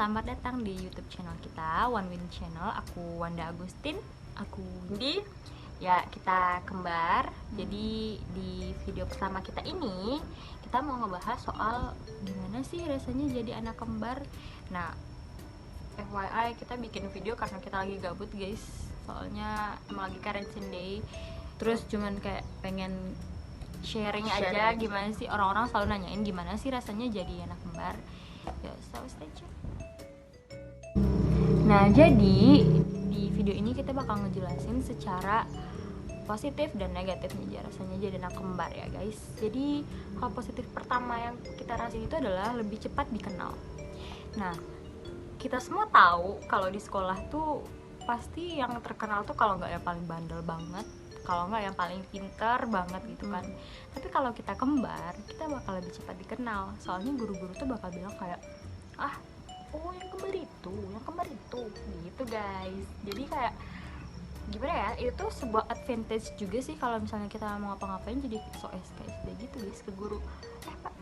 selamat datang di YouTube channel kita, One Win Channel. Aku Wanda Agustin. Aku Windy. Ya, kita kembar. Jadi di video pertama kita ini kita mau ngebahas soal gimana sih rasanya jadi anak kembar. Nah, FYI kita bikin video karena kita lagi gabut guys. Soalnya emang lagi quarantine day. Terus cuman kayak pengen sharing aja gimana sih, orang-orang selalu nanyain gimana sih rasanya jadi anak kembar. Ya, so stay tune. Nah, jadi di video ini kita bakal ngejelasin secara positif dan negatifnya rasanya jadi anak kembar ya guys. Jadi hal positif pertama yang kita rasain itu adalah lebih cepat dikenal. Nah, kita semua tahu kalau di sekolah tuh pasti yang terkenal tuh kalau nggak yang paling bandel banget, kalau nggak yang paling pintar banget gitu kan. Tapi kalau kita kembar, kita bakal lebih cepat dikenal. Soalnya guru-guru tuh bakal bilang kayak, oh yang kembar itu gitu guys. Jadi kayak gimana ya, itu sebuah advantage juga sih kalau misalnya kita mau ngapa-ngapain jadi so SKSD gitu guys ke guru.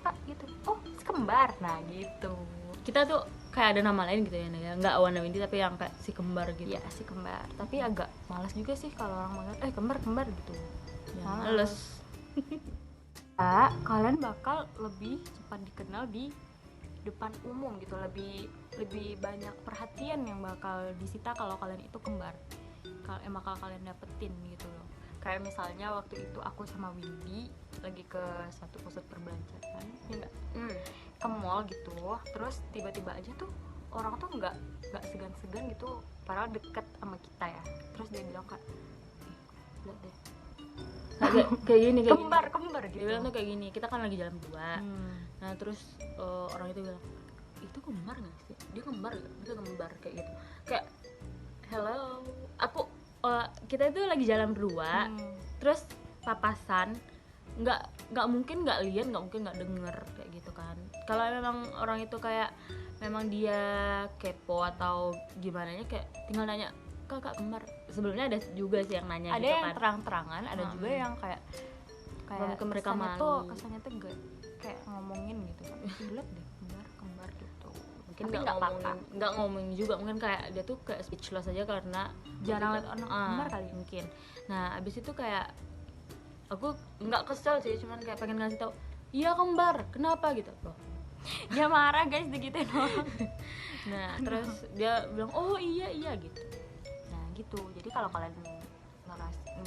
Pak gitu, oh sekembar, nah gitu. Kita tuh kayak ada nama lain gitu ya, nggak Wanda Windy tapi yang kayak si kembar gitu. Ya si kembar, tapi agak malas juga sih kalau orang manggil kembar gitu Ya, males. Kalian bakal lebih cepat dikenal di depan umum gitu, lebih banyak perhatian yang bakal disita kalau kalian itu kembar. Kalau bakal kalian dapetin gitu loh. Kayak misalnya waktu itu aku sama Windy lagi ke satu pusat perbelanjaan, ya enggak? Ke mall gitu. Terus tiba-tiba aja tuh orang tuh nggak segan-segan gitu, padahal deket sama kita ya. Terus dia bilang kak, lihat deh, kayak gini kembar gitu. Dia bilang tuh kayak gini, kita kan lagi jalan berdua. Nah terus orang itu bilang, itu kembar nggak sih? Dia kembar kayak gitu. Kayak hello, kita itu lagi jalan berdua. Terus papasan, nggak mungkin nggak lihat, nggak mungkin nggak denger kayak gitu kan. Kalau memang orang itu kayak memang dia kepo atau gimana nya, kayak tinggal nanya, kakak kembar. Sebelumnya ada juga sih yang nanya ada gitu yang kan, terang-terangan, ada juga yang kayak ke mereka kesannya tuh kayak ngomongin gitu kan, lihat deh kembar gitu. Mungkin nggak ngomongin juga, mungkin kayak dia tuh kayak speechless aja karena jarang lihat anak kembar kali mungkin. Nah abis itu kayak aku nggak kesel sih, cuman kayak pengen ngasih tahu, iya kembar, kenapa gitu loh. Dia marah guys digituin orang. Nah terus dia bilang, oh iya gitu. Nah gitu, jadi kalau kalian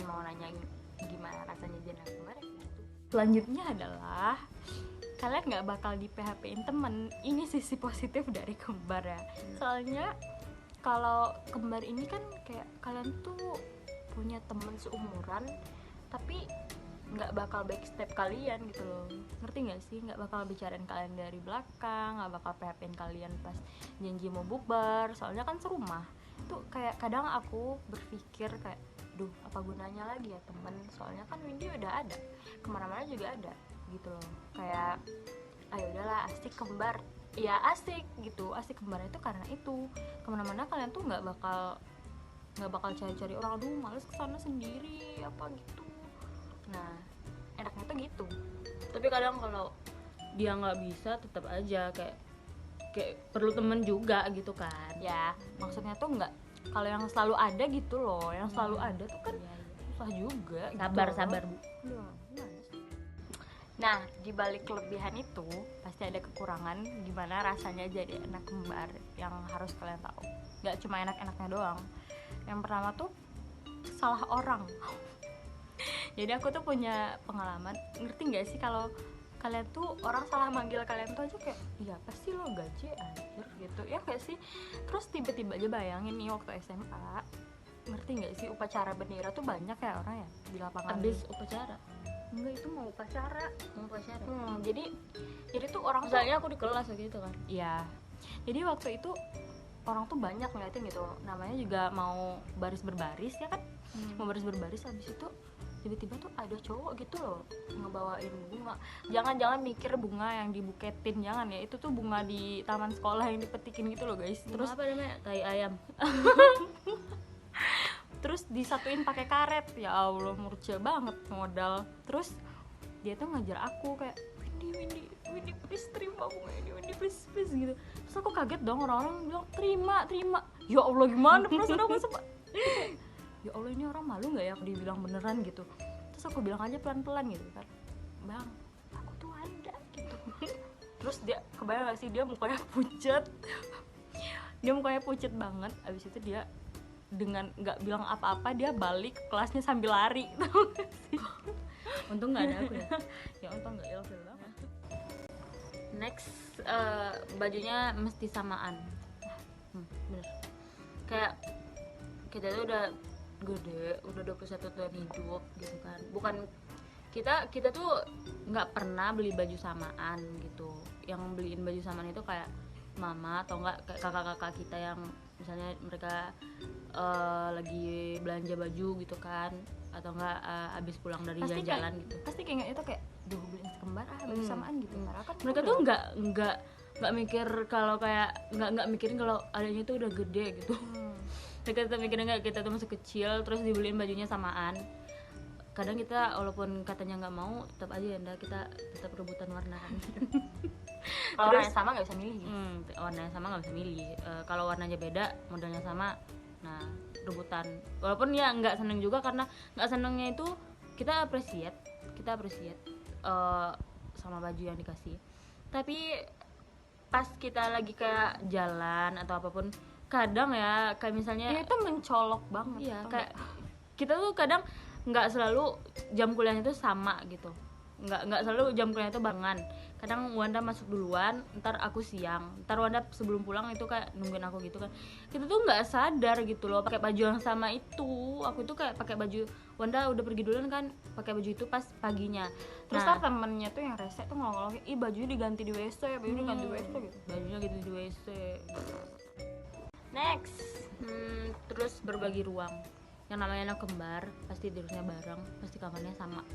mau nanya gimana rasanya jadi anak kembar ya gitu. Selanjutnya adalah kalian nggak bakal di PHP-in temen. Ini sisi positif dari kembar ya. Soalnya kalau kembar ini kan kayak kalian tuh punya temen seumuran, tapi nggak bakal backstep kalian gitu loh, ngerti nggak sih? Nggak bakal bicarain kalian dari belakang, nggak bakal PHP-in kalian pas janji mau bukber. Soalnya kan serumah tuh, kayak kadang aku berpikir kayak, duh apa gunanya lagi ya temen, soalnya kan Windy udah ada, kemana-mana juga ada gitu loh. Kayak ayo udahlah asik kembar, ya asik gitu, asik kembar itu karena itu kemana-mana kalian tuh nggak bakal cari-cari orang, aduh males kesana sendiri apa gitu. Nah enaknya tuh gitu. Tapi kadang kalau dia nggak bisa, tetap aja kayak perlu temen juga gitu kan. Ya maksudnya tuh nggak, kalau yang selalu ada gitu loh, yang selalu ada tuh kan susah juga. Sabar Bu. Nah, di balik kelebihan itu pasti ada kekurangan gimana rasanya jadi anak kembar yang harus kalian tahu. Gak cuma enak-enaknya doang. Yang pertama tuh salah orang. Jadi aku tuh punya pengalaman, ngerti gak sih kalau kalian tuh orang salah manggil kalian tuh aja kayak, iya pasti lo gaje anjir gitu ya gak sih? Terus tiba-tiba aja bayangin nih waktu SMA, ngerti gak sih upacara bendera tuh banyak ya orang ya di lapangan. Abis upacara? Enggak, itu mau upacara. Jadi tuh orang misalnya aku di kelas gitu kan. Iya. Jadi waktu itu orang tuh banyak ngeliatin gitu. Namanya juga mau baris berbaris ya kan? Mau baris berbaris, habis itu tiba-tiba tuh ada cowok gitu loh ngebawain bunga. Jangan mikir bunga yang dibuketin, jangan ya. Itu tuh bunga di taman sekolah yang dipetikin gitu loh guys. Terus apa namanya? Tai ayam. Terus disatuin pakai karet. Ya Allah, murca banget modal. Terus dia tuh ngajar aku kayak, Windy Windy please terima bunga ini, Windy please gitu. Terus aku kaget dong, orang-orang bilang terima. Ya Allah, gimana perasaan aku sempat. Ya Allah, ini orang malu nggak ya aku dibilang beneran gitu. Terus aku bilang aja pelan-pelan gitu kan, bang aku tuh ada gitu. Terus dia kebayang gak sih, dia mukanya pucet banget. Abis itu dia dengan nggak bilang apa-apa dia balik ke kelasnya sambil lari. Tau gak sih? Untung nggak ada aku ya. Ya untung nggak ilfil banget. Next, bajunya mesti samaan. Bener. Kayak kita tuh udah gede, udah 21 tahun hidup gitu kan. Bukan kita tuh nggak pernah beli baju samaan gitu. Yang beliin baju samaan itu kayak mama atau enggak kayak kakak-kakak kita yang misalnya mereka lagi belanja baju gitu kan, atau enggak abis pulang dari Pasti jalan kayak, gitu. pasti kayak itu kayak duh beliin sekembar baju samaan gitu. Karena kan Mereka tuh nggak mikir kalau kayak nggak mikirin kalau adanya tuh udah gede gitu. Mereka tetap mikirin nggak kita tuh masih kecil terus dibeliin bajunya samaan. Kadang kita walaupun katanya nggak mau, tetap aja ya kita tetap rebutan warna kan. kalau Terus- warnanya sama nggak bisa milih gitu. Warnanya sama nggak bisa milih. Kalau warnanya beda, modelnya sama, nah rebutan. Walaupun ya nggak seneng juga, karena nggak senengnya itu kita appreciate sama baju yang dikasih. Tapi pas kita lagi kayak jalan atau apapun, kadang ya kayak misalnya Ya itu mencolok banget. iya tau kayak nggak? kita tuh kadang nggak selalu jam kuliahnya itu sama gitu, nggak selalu jam kuliahnya itu barengan. Kadang Wanda masuk duluan, ntar aku siang, ntar Wanda sebelum pulang itu kayak nungguin aku gitu kan. Kita tuh nggak sadar gitu loh pakai baju yang sama itu. Aku tuh kayak pakai baju, Wanda udah pergi duluan kan, pakai baju itu pas paginya. Terus ntar temennya tuh yang rese tuh ngomong-ngomong, ih bajunya diganti di WC, bajunya diganti di WC gitu. Bajunya gitu di WC gitu. Next, terus berbagi ruang. Yang namanya anak kembar pasti tidurnya bareng, pasti kamarnya sama.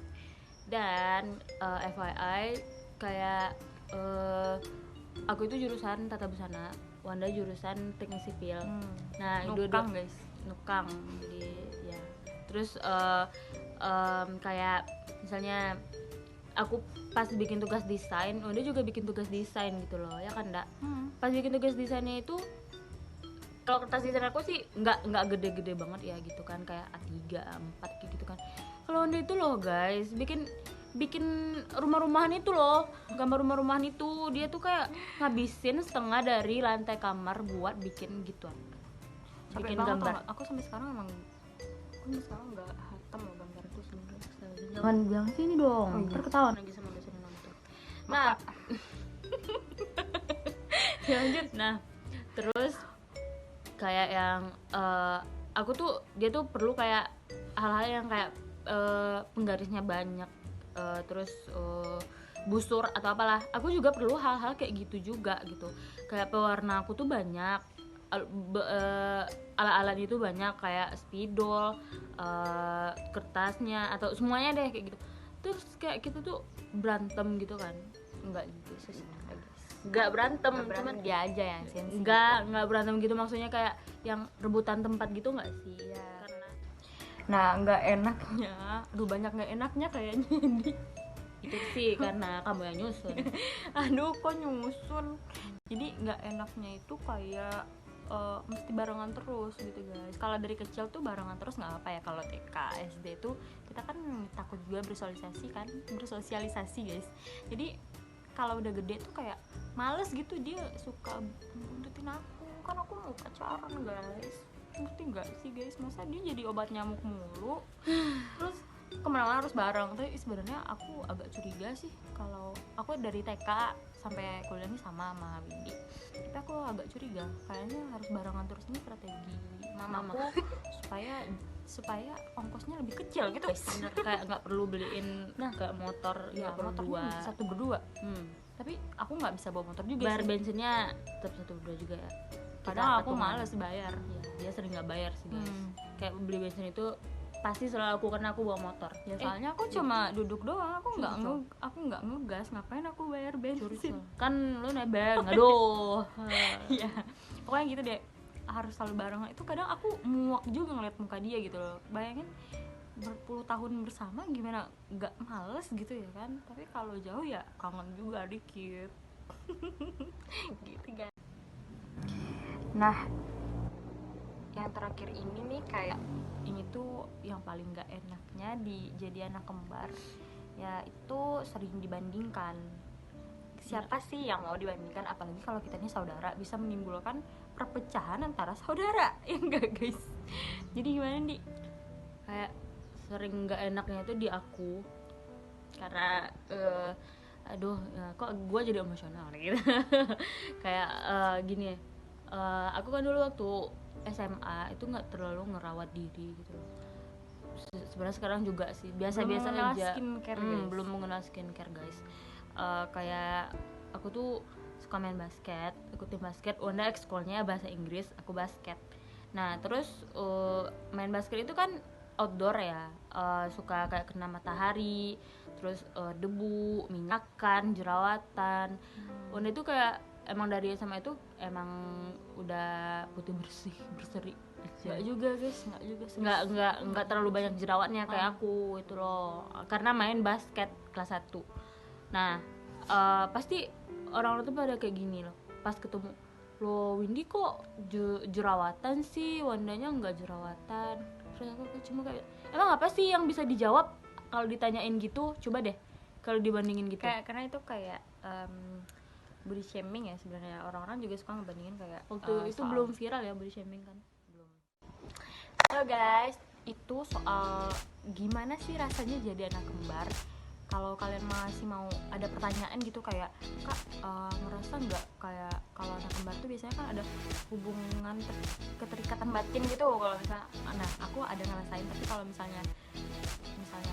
Dan FYI kayak aku itu jurusan tata busana, Wanda jurusan teknik sipil. Nah Nukang guys. nukang jadi ya. Terus kayak misalnya aku pas bikin tugas desain, Wanda juga bikin tugas desain gitu loh, ya kan Ndak? Pas bikin tugas desainnya itu, kalau kertas desain aku sih nggak gede-gede banget ya gitu kan, kayak A3, A4 gitu kan. Kalau Wanda itu loh guys, bikin rumah-rumahan itu loh, gambar rumah-rumahan itu, dia tuh kayak ngabisin setengah dari lantai kamar buat bikin gituan, bikin gambar. Aku sampai sekarang nggak hatam loh gambar itu sebenarnya. Jangan bilang sini dong. Oh, iya. Ntar ketahuan. Lagi sama dosen nonton. Nah, ya lanjut. Nah, terus kayak yang aku tuh, dia tuh perlu kayak hal-hal yang kayak penggarisnya banyak, terus busur atau apalah. Aku juga perlu hal-hal kayak gitu juga gitu. Kayak pewarna aku tuh banyak, alat-alat itu banyak, kayak spidol, kertasnya atau semuanya deh kayak gitu. Terus kayak kita tuh berantem gitu kan? Enggak gitu sih. Enggak berantem, cuman dia aja yang sensi. enggak berantem gitu, maksudnya kayak yang rebutan tempat gitu enggak sih? Iya. Karena Nah, nggak enaknya, banyak nggak enaknya kayaknya ini. itu sih karena kamu yang nyusun. Aduh, kok nyusun. Jadi nggak enaknya itu kayak mesti barengan terus gitu guys. Kalau dari kecil tuh barengan terus nggak apa ya. Kalau TK, SD tuh kita kan takut juga bersosialisasi guys. Jadi kalau udah gede tuh kayak males gitu, dia suka buntutin aku, kan aku mau pacaran guys. Ngerti nggak sih guys, masa dia jadi obat nyamuk mulu terus kemana-mana harus bareng. Tapi sebenarnya aku agak curiga sih, kalau aku dari TK sampai kuliah ini sama Windy, tapi aku agak curiga kayaknya harus barengan terus. Ini strategi mamaku supaya ongkosnya lebih kecil gitu guys. Bener, kayak nggak perlu beliin kayak motor Ya, nggak perlu motornya dua. satu berdua, tapi aku nggak bisa bawa motor juga Bayar sih. bensinnya tetap satu berdua juga ya. Padahal aku patungan. males bayar. Ya, dia sering nggak bayar sih guys. Kayak beli bensin itu pasti selalu aku, karena aku bawa motor. Ya soalnya aku cuma duduk doang, aku nggak Curcol. ngegas, ngapain aku bayar bensin? Kan lu nebeng, aduh. Iya, pokoknya gitu deh, harus selalu barengan. Itu kadang aku muak juga ngeliat muka dia gitu loh. Bayangin berpuluh tahun bersama gimana nggak males gitu ya kan, tapi kalau jauh ya kangen juga dikit. Gitu guys. Nah, yang terakhir ini nih kayak ini tuh yang paling nggak enaknya di jadi anak kembar, ya itu sering dibandingkan. Siapa sih yang mau dibandingkan, apalagi kalau kita ini saudara, bisa menimbulkan perpecahan antara saudara. Ya enggak guys? Jadi gimana nih? Kayak sering nggak enaknya itu di aku, karena aduh ya, kok gue jadi emosional gitu. Kayak gini ya, aku kan dulu waktu SMA itu nggak terlalu ngerawat diri gitu loh. Sebenarnya sekarang juga sih biasa-biasa Belum mengenal aja. skincare, guys. Belum mengenal skincare guys. Kayak aku tuh suka main basket, ikutin basket. Wanda ekskulnya bahasa Inggris, aku basket. Nah terus main basket itu kan outdoor ya, suka kayak kena matahari, terus debu, minyakan, jerawatan. Wanda itu kayak emang dari SMA itu emang udah putih bersih, berseri. Nggak juga guys, nggak juga sih. Nggak terlalu banyak jerawatnya kayak aku itu loh, karena main basket kelas 1. Nah pasti orang-orang tuh pada kayak gini loh, pas ketemu lo, Windy kok jerawatan sih, Wandanya nggak jerawatan. Terus aku cuma kayak, emang apa sih yang bisa dijawab kalau ditanyain gitu? Coba deh kalau dibandingin gitu. Kayak karena itu kayak body shaming ya sebenarnya, orang-orang juga suka ngebandingin kayak waktu itu belum viral ya body shaming kan, belum. So guys, itu soal gimana sih rasanya jadi anak kembar. Kalau kalian masih mau ada pertanyaan gitu kayak, Kak, ngerasa nggak kayak kalau anak kembar tuh biasanya kan ada hubungan keterikatan batin gitu kalau misalnya. Nah, aku ada ngerasain, tapi kalau misalnya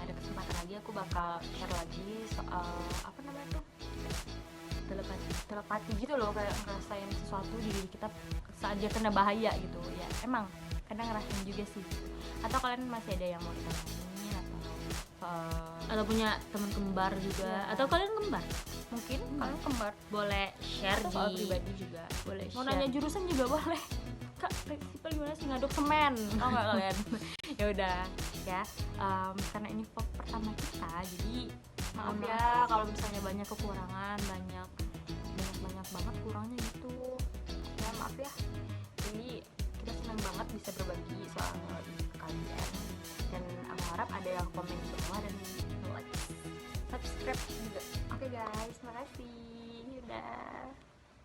ada kesempatan lagi aku bakal share lagi soal apa namanya tuh, telepati gitu loh, kayak ngerasain sesuatu di diri kita saat dia kena bahaya gitu ya. Emang kadang ngerasain juga sih. Atau kalian masih ada yang mau ditanyain atau punya teman kembar juga ya. Atau kalian kembar mungkin kalian kembar, boleh share atau di soal pribadi juga boleh mau share. nanya jurusan juga boleh. Kak, prinsipal gimana sih ngaduk semen, tau nggak kalian? Ya udah ya, karena ini vlog pertama kita, jadi maaf ya kalau misalnya banyak kekurangan, banyak banget kurangnya gitu ya, maaf ya. Jadi kita senang banget bisa berbagi soal ini ke kalian, dan aku harap ada yang komen di bawah dan like, subscribe juga. Oke guys, makasih. Udah.